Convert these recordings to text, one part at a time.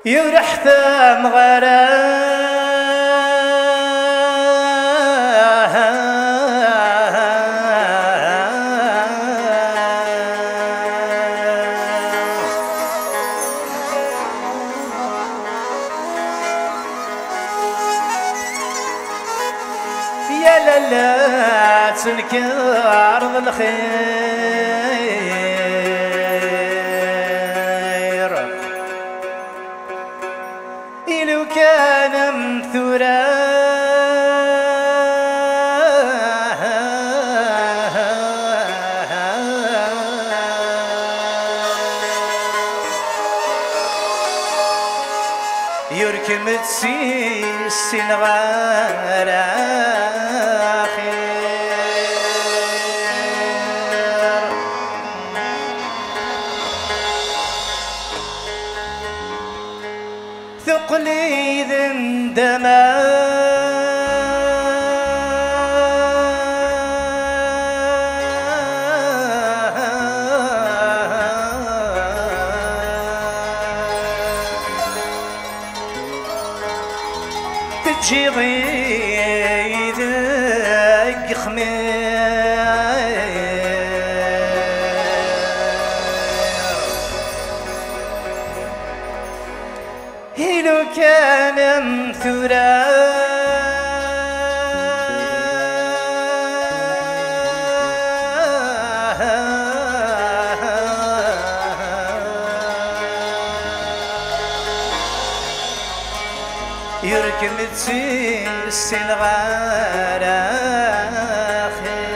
يرحت مغرى يا لالا تنكر الخير لو كان مثورا يركم تسيسين غير خير ثقلي ذندما تجي ضيدك خمير لو كان مثورا يركم تسيسين غير خير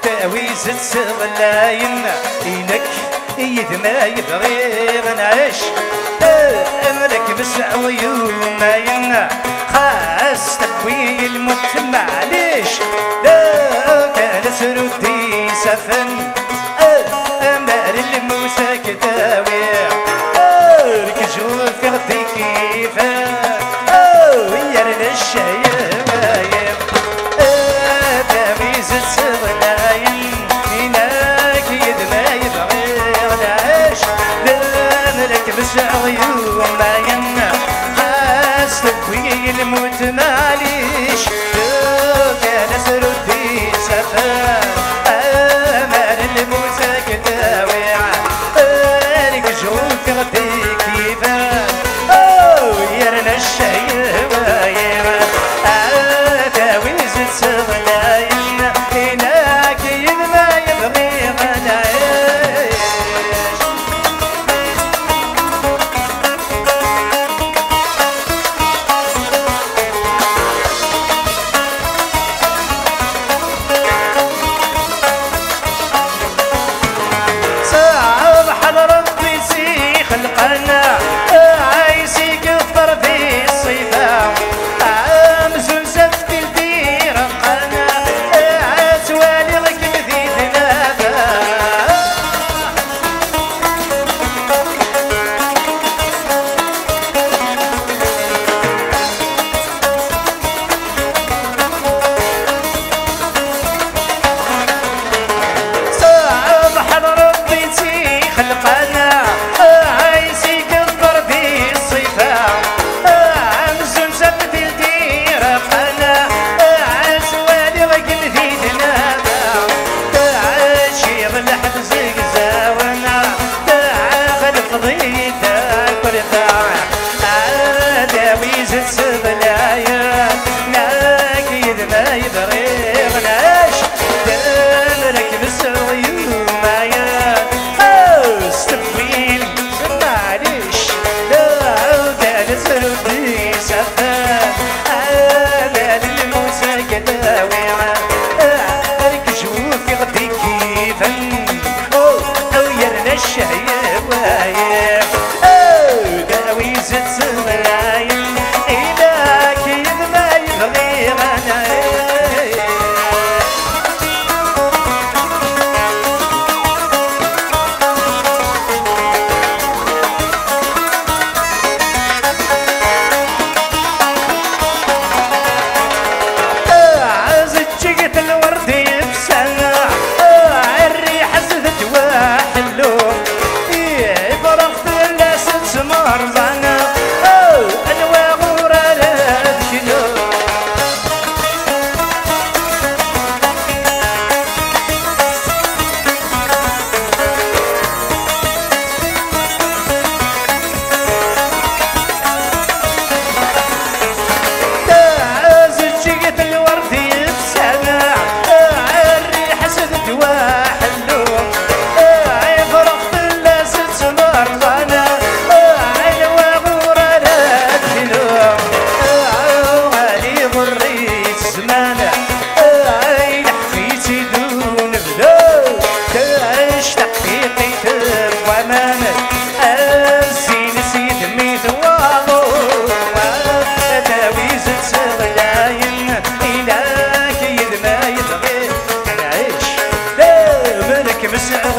تعويز السغلاين إنك إذ ما يبغي غنعيش أمرك بسع ويوم ما يمنع خاص تقوي الموت معليش لا كان سردي سفن أمر الموسى كداويع ركجو في غدي كيفا ويرنا الشايب غايب تميز السغلاين هناك يد ما يبغي غنعيش لك بسع ويوم ما يمنع خاص تكوي الموت معليش كان سردي سفر أمر الموت كداويع لك جوك غدي كيفا ويرنا الشايب غايب تعويز السغلاين هناك يد ما يبغي غنعيش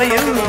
يغير